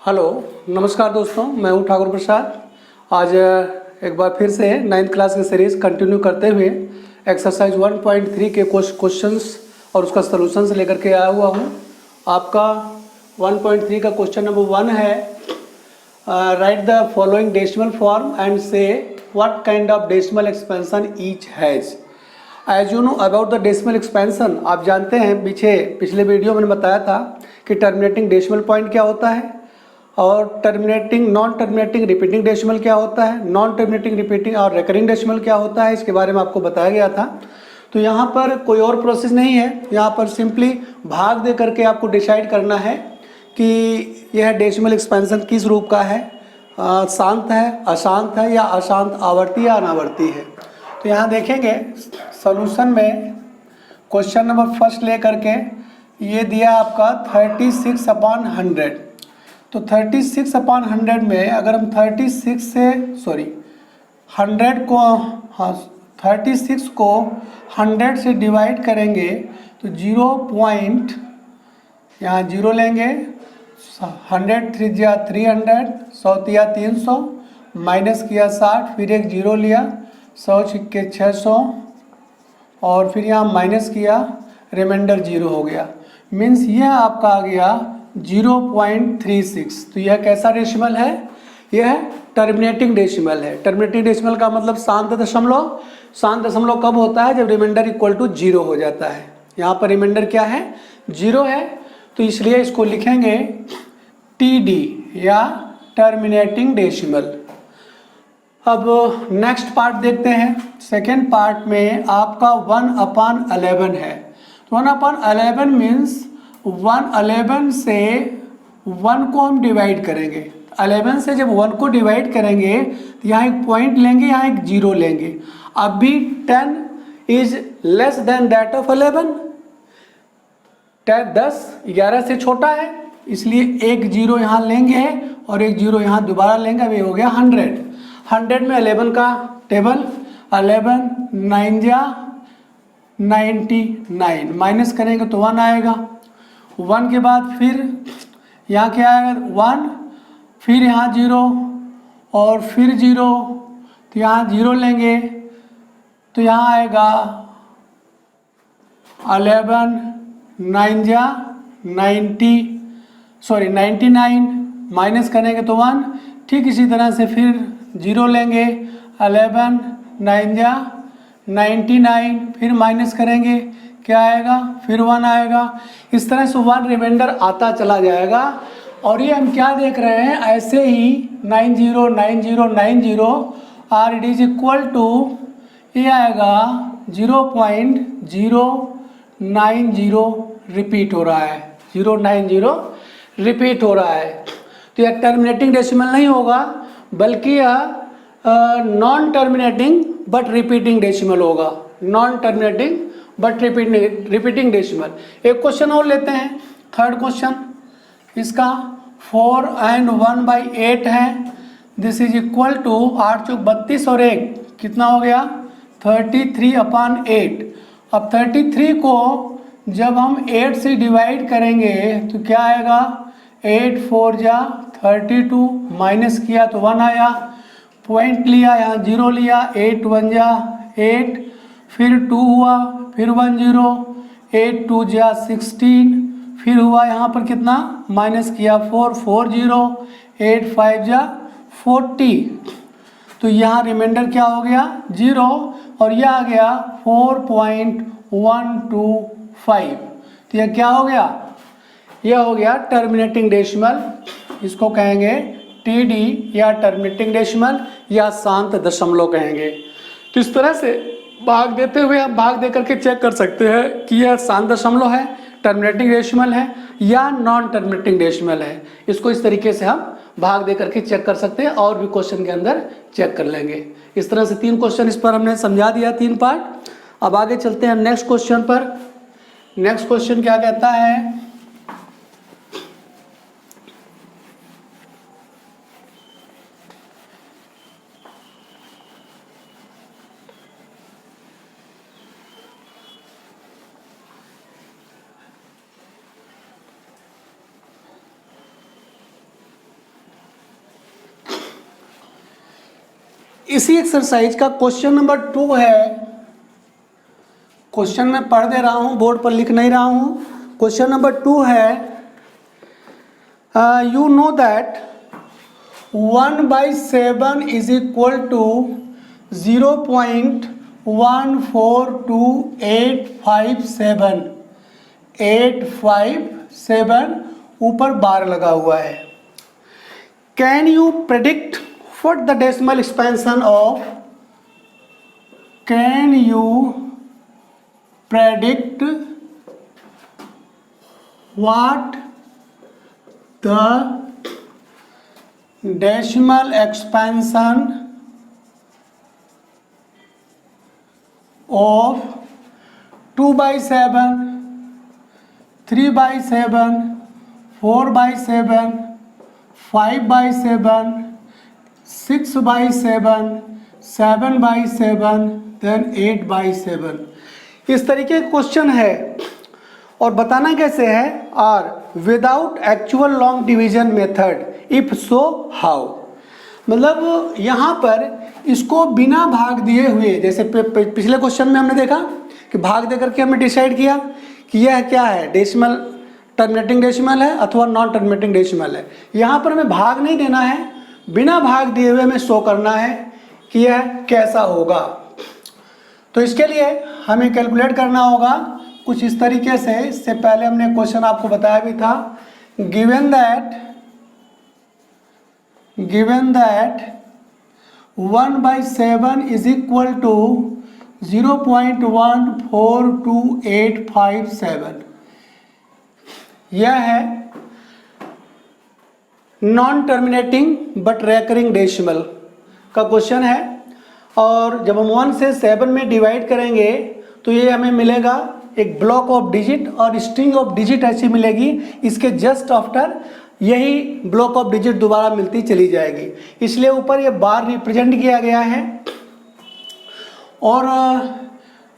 Hello, नमस्कार दोस्तों, मैं हूं ठाकुर प्रसाद। आज एक बार फिर से 9th क्लास की सीरीज़ कंटिन्यू करते हुए एक्सरसाइज 1.3 के क्वेश्चंस और उसका सॉल्यूशंस लेकर के आया हुआ हूं। आपका 1.3 का क्वेश्चन नंबर 1 है, write the following decimal form and say what kind of decimal expansion each has. As you know about the decimal expansion, आप जानते हैं पिछले वीडियो में बताया था कि टर्मिनेटिंग डेसिमल पॉइंट क्या होता है और नॉन टर्मिनेटिंग रिपीटिंग डेसिमल क्या होता है, नॉन टर्मिनेटिंग रिपीटिंग और रिकरिंग डेसिमल क्या होता है, इसके बारे में आपको बताया गया था। तो यहाँ पर कोई और प्रोसेस नहीं है, यहाँ पर सिंपली भाग दे करके आपको डिसाइड करना है कि यह डेसिमल एक्सपेंशन किस रूप का है, शांत है, अशांत है या अशांत आवर्ती या अनावर्ती है। तो यहाँ देखेंगे सॉल्यूशन में क्वेश्चन नंबर फर्स्ट ले करके ये दिया आपका 36/100। तो 36/100 में अगर हम 36 से 100 को 36 को 100 से डिवाइड करेंगे तो 0 पॉइंट यहाँ 0 लेंगे, 100 3 300, 100 300, माइनस किया 60, फिर एक 0 लिया, 100 छिक्के 600 और फिर यहाँ माइनस किया, रिमाइंडर 0 हो गया। मीन्स यह आपका आ गया 0.36। तो यह कैसा डेसिमल है? यह टर्मिनेटिंग डेसिमल है। टर्मिनेटिंग डेसिमल का मतलब शांत दशमलव। शांत दशमलव कब होता है? जब रिमाइंडर इक्वल टू 0 हो जाता है। यहाँ पर रिमाइंडर क्या है? 0 है, तो इसलिए इसको लिखेंगे TD या टर्मिनेटिंग डेसिमल। अब नेक्स्ट पार्ट देखते हैं। सेकेंड पार्ट में आपका 1/11 है। तो 1/11 मीन्स 1/11 से 1 को हम डिवाइड करेंगे। 11 से जब 1 को डिवाइड करेंगे तो यहाँ एक पॉइंट लेंगे, यहाँ एक 0 लेंगे। अभी 10 is less than that of 11। 10 11 से छोटा है, इसलिए एक 0 यहाँ लेंगे और एक 0 यहाँ दोबारा लेंगे। अभी हो गया 100। 100 में 11 का टेबल, 11 9 जा 99, माइनस करेंगे तो 1 आएगा। 1 के बाद फिर यहाँ क्या आएगा? 1, फिर यहाँ 0 और फिर 0, तो यहाँ 0 लेंगे तो यहाँ आएगा 11 9 जा 99, माइनस करेंगे तो 1। ठीक इसी तरह से फिर 0 लेंगे, 11 9 जा 99, फिर माइनस करेंगे, क्या आएगा? फिर 1 आएगा। इस तरह से 1 रिमाइंडर आता चला जाएगा। और ये हम क्या देख रहे हैं? ऐसे ही 90 90 90 और इट इज इक्वल टू ये आएगा 0.090 रिपीट हो रहा है। 090 रिपीट हो रहा है। तो यह टर्मिनेटिंग डेसिमल नहीं होगा, बल्कि यह non terminating but repeating decimal होगा। Non terminating but repeating decimal. एक क्वेश्चन और लेते हैं, थर्ड क्वेश्चन। इसका 4 and 1/8 है। दिस इज इक्वल टू 8 चौक 32 और 1 कितना हो गया? 33/8। अब 33 को जब हम 8 से डिवाइड करेंगे तो क्या आएगा? 8 4 जा 32, माइनस किया तो 1 आया, पॉइंट लिया, यहाँ 0 लिया, 8 1 जा 8, फिर 2 हुआ, फिर 1 0, 8 2 जा 16, फिर हुआ यहाँ पर कितना? माइनस किया 4 4 0, 8 5 जा 40। तो यहाँ रिमाइंडर क्या हो गया? 0 और यह आ गया 4.125। तो यह क्या हो गया? यह हो गया टर्मिनेटिंग डेसिमल। इसको कहेंगे TD या टर्मिनेटिंग डेसिमल या शांत दशमलव कहेंगे। तो इस तरह से भाग देते हुए हम भाग दे करके चेक कर सकते हैं कि यह शांत दशमलव है, टर्मिनेटिंग डेसिमल है या नॉन टर्मिनेटिंग डेसिमल है। इसको इस तरीके से हम भाग दे करके चेक कर सकते हैं और भी क्वेश्चन के अंदर चेक कर लेंगे। इस तरह से 3 क्वेश्चन इस पर हमने समझा दिया, 3 पार्ट। अब आगे चलते हैं नेक्स्ट क्वेश्चन पर। नेक्स्ट क्वेश्चन क्या कहता है? इसी एक्सरसाइज का क्वेश्चन नंबर 2 है। क्वेश्चन मैं पढ़ दे रहा हूँ, बोर्ड पर लिख नहीं रहा हूँ। क्वेश्चन नंबर 2 है, you know that 1/7 is equal to 0.142857857 ऊपर बार लगा हुआ है। Can you predict what the decimal expansion of, can you predict what the decimal expansion of 2/7, 3/7, 4/7, 5/7, 6/7, 7/7, then 8/7। इस तरीके का क्वेश्चन है और बताना कैसे है, और without actual long division method, if so how. मतलब यहाँ पर इसको बिना भाग दिए हुए, जैसे पिछले क्वेश्चन में हमने देखा कि भाग दे करके हमने डिसाइड किया कि यह क्या है, डेसिमल, टर्मिनेटिंग डेसिमल है अथवा नॉन टर्मिनेटिंग डेसिमल है। यहाँ पर हमें भाग नहीं देना है, बिना भाग दिए हुए हमें शो करना है कि यह कैसा होगा। तो इसके लिए हमें कैलकुलेट करना होगा कुछ इस तरीके से। इससे पहले हमने क्वेश्चन आपको बताया भी था, given that 1/7 is equal to 0.1428557। यह है non terminating but recurring decimal का क्वेश्चन है, और जब हम 1 से 7 में डिवाइड करेंगे तो ये हमें मिलेगा एक ब्लॉक ऑफ डिजिट और स्ट्रिंग ऑफ डिजिट ऐसी मिलेगी। इसके जस्ट आफ्टर यही ब्लॉक ऑफ डिजिट दोबारा मिलती चली जाएगी, इसलिए ऊपर ये बार रिप्रेजेंट किया गया है। और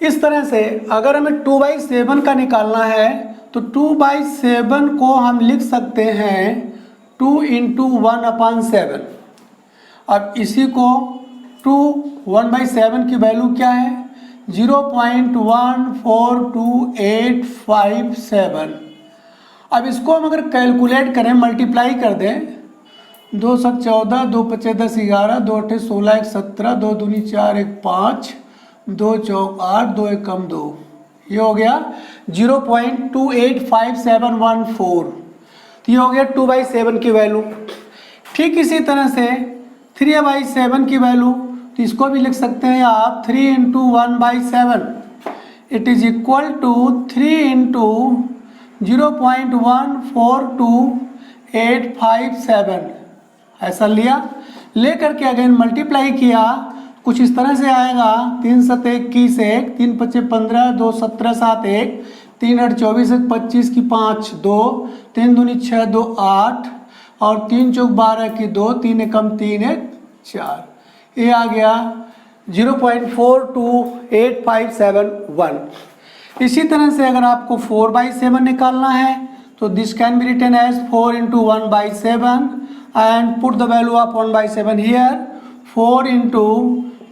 इस तरह से अगर हमें 2/7 का निकालना है तो 2/7 को हम लिख सकते हैं 2 × 1/7। अब इसी को 1/7 की वैल्यू क्या है, 0.1428557। अब इसको हम अगर कैलकुलेट करें, मल्टीप्लाई कर दें, 2 × 14, 2 × 5 = 10, 11, 2 × 8 = 16, 1 × 17, 2 × 2 = 4, 1 × 5, 2 × 4 = 8, 2 × 1 = 2। ये हो गया 0.285714। तो ये हो गया 2/7 की वैल्यू। ठीक इसी तरह से 3/7 की वैल्यू, तो इसको भी लिख सकते हैं आप 3 × 1/7, इट इज इक्वल टू 3 × 0.1428557। ऐसा लिया, लेकर के अगेन मल्टीप्लाई किया, कुछ इस तरह से आएगा। 3 × 7 = 21, 3 × 5 = 15, 2 × 17 = 7, 1, 3 × 8 = 24, 1 × 25 = 5, 2, 3 × 2 = 6, 2 × 8, और 3 × 4 = 12 की 2, 3 × 1 = 3, 1 = 4। ये आ गया 0.428571। इसी तरह से अगर आपको 4/7 निकालना है तो this can be written as 4 × 1/7 and put the value of 1/7 here. 4 ×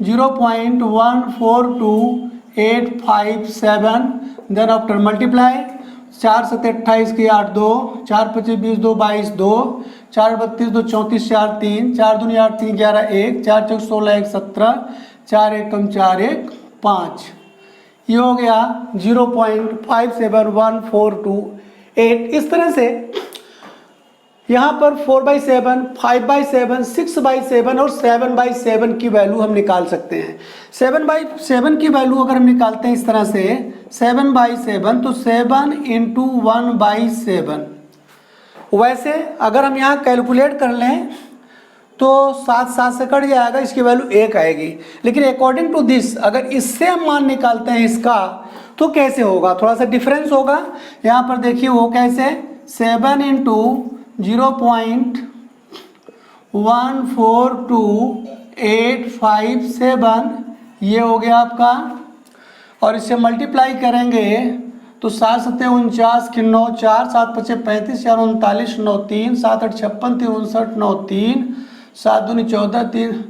0.1428557, then after multiply, 4 × 7 = 28, की 8, 2, 4 × 5 = 20, 2 × 22, 2, 4 × 32, 2 × 34, 4 × 3, 4 × 2 = 8, 3 × 11, 1, 4 × 4 = 16, 1 = 17, 4 × 1 = 4, 1 = 5। ये हो गया 0.57148। इस तरह से यहाँ पर 4/7, 5/7, 6/7 और 7/7 की वैल्यू हम निकाल सकते हैं। 7/7 की वैल्यू अगर हम निकालते हैं इस तरह से 7/7, तो 7 × 1/7। वैसे अगर हम यहाँ कैलकुलेट कर लें तो 7 से कट जाएगा, इसकी वैल्यू 1 आएगी। लेकिन अकॉर्डिंग टू दिस अगर इससे हम मान निकालते हैं इसका तो कैसे होगा, थोड़ा सा डिफरेंस होगा। यहाँ पर देखिए वो कैसे, 7 × 0.1428557, ये हो गया आपका। और इससे मल्टीप्लाई करेंगे तो 7 × 7 = 49, 9, 4, 7 × 5 = 35, 4 × 39, 9, 3, 7 × 8 = 56, 3 × 59, 9, 3, 7 × 2 = 14, 3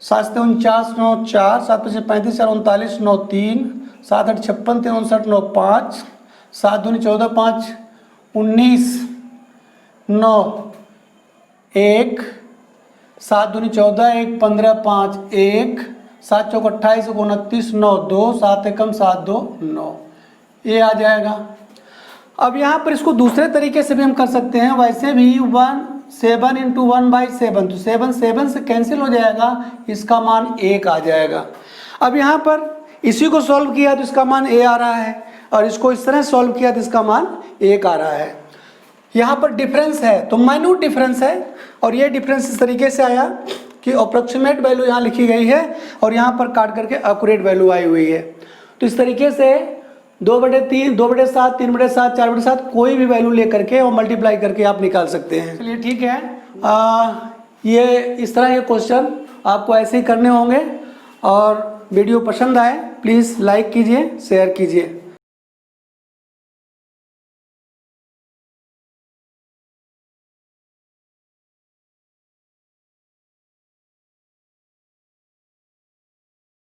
7 से 49 9 4, 7 5 35 4 39 9 3, 7 8 56 3 59 9 5, 7 दूनी 14 5 19 9 1, 7 दूनी 14 1 15 5 1, 7 चौक 28 29 9 2, 7 एकम 7 2 9, ये आ जाएगा। अब यहाँ पर इसको दूसरे तरीके से भी हम कर सकते हैं, वैसे भी 7 इंटू 1/7, तो 7 7 से कैंसिल हो जाएगा, इसका मान 1 आ जाएगा। अब यहाँ पर इसी को सॉल्व किया तो इसका मान a आ रहा है, और इसको इस तरह सॉल्व किया तो इसका मान 1 आ रहा है। यहाँ पर डिफरेंस है तो माइन्यूट डिफरेंस है, और ये डिफरेंस इस तरीके से आया कि अप्रोक्सीमेट वैल्यू यहाँ लिखी गई है और यहाँ पर काट करके एक्यूरेट वैल्यू आई हुई है। तो इस तरीके से 2/3, 2/7, 3/7, 4/7 कोई भी वैल्यू लेकर के और मल्टीप्लाई करके आप निकाल सकते हैं। चलिए ठीक है, ये इस तरह के क्वेश्चन आपको ऐसे ही करने होंगे, और वीडियो पसंद आए प्लीज़ लाइक कीजिए, शेयर कीजिए।